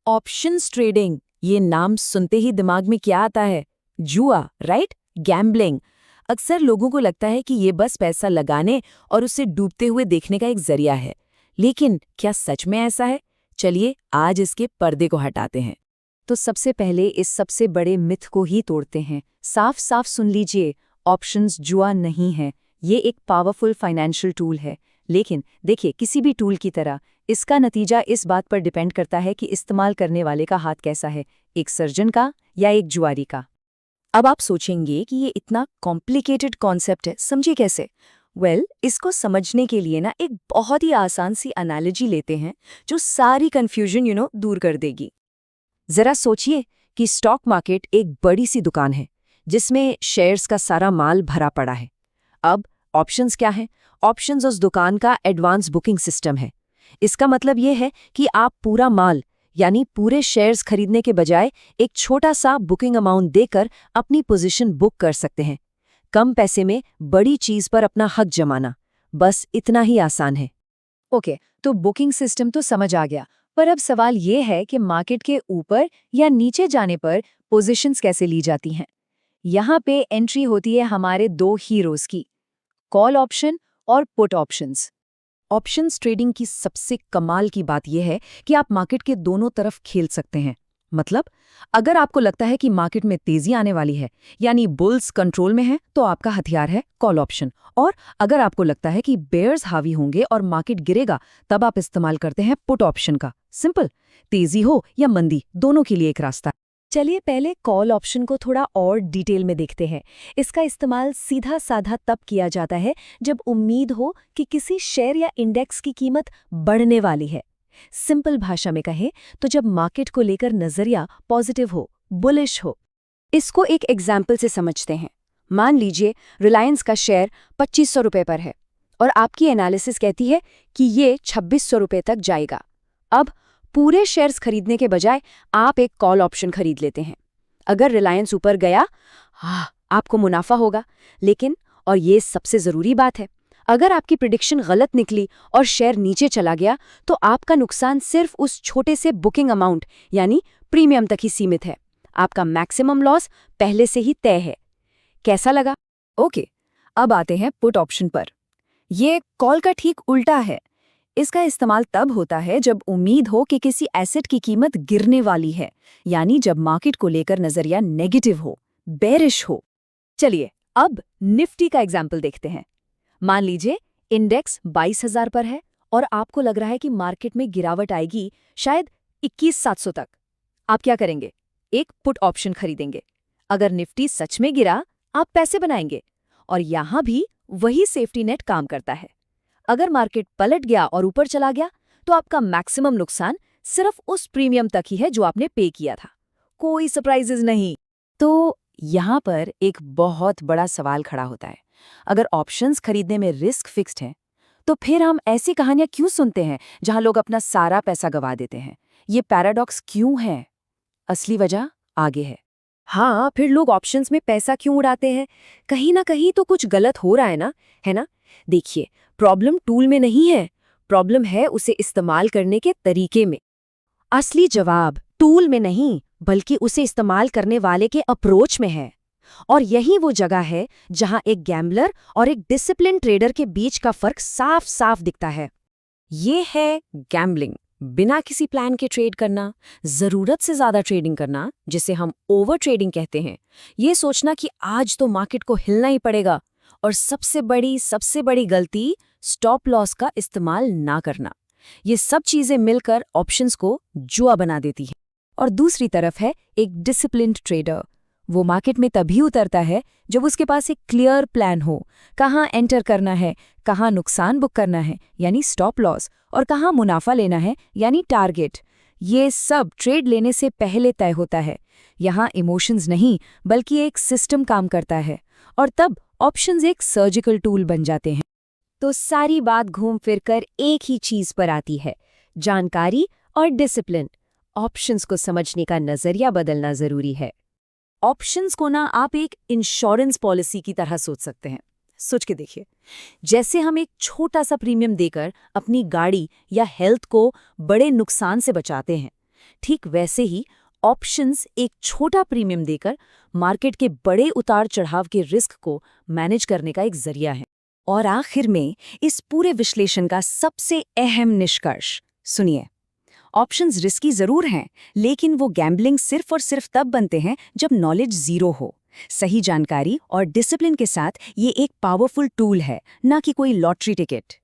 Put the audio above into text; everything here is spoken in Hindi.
ऑप्शंस ट्रेडिंग, ये नाम सुनते ही दिमाग में क्या आता है? जुआ, राइट? गैम्बलिंग। अक्सर लोगों को लगता है कि ये बस पैसा लगाने और उसे डूबते हुए देखने का एक जरिया है। लेकिन क्या सच में ऐसा है? चलिए आज इसके पर्दे को हटाते हैं। तो सबसे पहले इस सबसे बड़े मिथ को ही तोड़ते हैं। साफ साफ सुन लीजिए, ऑप्शंस जुआ नहीं है, ये एक पावरफुल फाइनेंशियल टूल है। लेकिन देखिए, किसी भी टूल की तरह इसका नतीजा इस बात पर डिपेंड करता है कि इस्तेमाल करने वाले का हाथ कैसा है, एक सर्जन का या एक जुआरी का। अब आप सोचेंगे कि ये इतना कॉम्प्लिकेटेड कॉन्सेप्ट है, समझे कैसे? इसको समझने के लिए ना एक बहुत ही आसान सी एनालॉजी लेते हैं जो सारी कंफ्यूजन दूर कर देगी। जरा सोचिए कि स्टॉक मार्केट एक बड़ी सी दुकान है जिसमें शेयर्स का सारा माल भरा पड़ा है। अब ऑप्शंस क्या हैं? ऑप्शंस उस दुकान का एडवांस बुकिंग सिस्टम है। इसका मतलब ये है कि आप पूरा माल यानी पूरे शेयर्स खरीदने के बजाय एक छोटा सा बुकिंग अमाउंट देकर अपनी पोजीशन बुक कर सकते हैं। कम पैसे में बड़ी चीज पर अपना हक जमाना, बस इतना ही आसान है। ओके, तो बुकिंग सिस्टम तो समझ आ गया, पर अब सवाल ये है कि मार्केट के ऊपर या नीचे जाने पर पोजीशंस कैसे ली जाती हैं। यहाँ पे एंट्री होती है हमारे दो हीरोज की, कॉल ऑप्शन और पुट ऑप्शंस। ऑप्शंस ट्रेडिंग की सबसे कमाल की बात यह है कि आप मार्केट के दोनों तरफ खेल सकते हैं। मतलब अगर आपको लगता है कि मार्केट में तेजी आने वाली है यानी बुल्स कंट्रोल में है, तो आपका हथियार है कॉल ऑप्शन। और अगर आपको लगता है कि बेयर्स हावी होंगे और मार्केट गिरेगा, तब आप इस्तेमाल करते हैं पुट ऑप्शन का। सिंपल, तेजी हो या मंदी, दोनों के लिए एक रास्ता। चलिए पहले कॉल ऑप्शन को थोड़ा और डिटेल में देखते हैं। इसका इस्तेमाल सीधा साधा तब किया जाता है जब उम्मीद हो कि किसी शेयर या इंडेक्स की कीमत बढ़ने वाली है। सिंपल भाषा में कहें तो जब मार्केट को लेकर नजरिया पॉजिटिव हो, बुलिश हो। इसको एक एग्जाम्पल से समझते हैं। मान लीजिए रिलायंस का शेयर 2500 रुपये पर है और आपकी एनालिसिस कहती है कि ये 2600 रुपये तक जाएगा। अब पूरे शेयर्स खरीदने के बजाय आप एक कॉल ऑप्शन खरीद लेते हैं। अगर रिलायंस ऊपर गया, आपको मुनाफा होगा। लेकिन, और ये सबसे जरूरी बात है, अगर आपकी प्रिडिक्शन गलत निकली और शेयर नीचे चला गया, तो आपका नुकसान सिर्फ उस छोटे से बुकिंग अमाउंट यानी प्रीमियम तक ही सीमित है। आपका मैक्सिमम लॉस पहले से ही तय है। कैसा लगा? ओके, अब आते हैं पुट ऑप्शन पर। ये कॉल का ठीक उल्टा है। इसका इस्तेमाल तब होता है जब उम्मीद हो कि किसी एसेट की कीमत गिरने वाली है, यानी जब मार्केट को लेकर नजरिया नेगेटिव हो, बेरिश हो। चलिए अब निफ्टी का एग्जाम्पल देखते हैं। मान लीजिए इंडेक्स 22,000 पर है और आपको लग रहा है कि मार्केट में गिरावट आएगी शायद 21,700 तक। आप क्या करेंगे? एक पुट ऑप्शन खरीदेंगे। अगर निफ्टी सच में गिरा, आप पैसे बनाएंगे। और यहां भी वही सेफ्टी नेट काम करता है। अगर मार्केट पलट गया और ऊपर चला गया, तो आपका मैक्सिमम नुकसान सिर्फ उस प्रीमियम तक ही है जो आपने पे किया था। कोई सरप्राइजेज नहीं। तो यहाँ पर एक बहुत बड़ा सवाल खड़ा होता है। अगर ऑप्शंस खरीदने में रिस्क फिक्स्ड है, तो फिर हम ऐसी कहानियां क्यों सुनते हैं जहां लोग अपना सारा पैसा गंवा देते हैं? ये पैराडॉक्स क्यों है? असली वजह आगे है। हाँ, फिर लोग ऑप्शंस में पैसा क्यों उड़ाते हैं? कहीं ना कहीं तो कुछ गलत हो रहा है ना, है ना? देखिए, प्रॉब्लम टूल में नहीं है, प्रॉब्लम है उसे इस्तेमाल करने के तरीके में। असली जवाब टूल में नहीं, बल्कि उसे इस्तेमाल करने वाले के अप्रोच में है। और यही वो जगह है जहां एक गैम्बलर और एक डिसिप्लिन ट्रेडर के बीच का फर्क साफ साफ दिखता है। ये है गैम्बलिंग, बिना किसी प्लान के ट्रेड करना, जरूरत से ज्यादा ट्रेडिंग करना, जिसे हम ओवर ट्रेडिंग कहते हैं। ये सोचना कि आज तो मार्केट को हिलना ही पड़ेगा। और सबसे बड़ी गलती, स्टॉप लॉस का इस्तेमाल ना करना। ये सब चीजें मिलकर ऑप्शंस को जुआ बना देती हैं। और दूसरी तरफ है एक डिसिप्लिन्ड ट्रेडर। वो मार्केट में तभी उतरता है जब उसके पास एक क्लियर प्लान हो, कहाँ एंटर करना है, कहाँ नुकसान बुक करना है यानी स्टॉप लॉस, और कहाँ मुनाफा लेना है यानी टारगेट। ये सब ट्रेड लेने से पहले तय होता है। यहाँ इमोशंस नहीं, बल्कि एक सिस्टम काम करता है। और तब ऑप्शंस एक सर्जिकल टूल बन जाते हैं। तो सारी बात घूम फिर कर एक ही चीज पर आती है, जानकारी और डिसिप्लिन। ऑप्शंस को समझने का नजरिया बदलना जरूरी है। ऑप्शंस को ना आप एक इंश्योरेंस पॉलिसी की तरह सोच सकते हैं। सोच के देखिए, जैसे हम एक छोटा सा प्रीमियम देकर अपनी गाड़ी या हेल्थ को बड़े नुकसान से बचाते हैं, ठीक वैसे ही ऑप्शंस एक छोटा प्रीमियम देकर मार्केट के बड़े उतार चढ़ाव के रिस्क को मैनेज करने का एक जरिया है। और आखिर में इस पूरे विश्लेषण का सबसे अहम निष्कर्ष सुनिए। ऑप्शंस रिस्की जरूर हैं, लेकिन वो गैम्बलिंग सिर्फ और सिर्फ तब बनते हैं जब नॉलेज जीरो हो। सही जानकारी और डिसिप्लिन के साथ ये एक पावरफुल टूल है, ना कि कोई लॉटरी टिकट।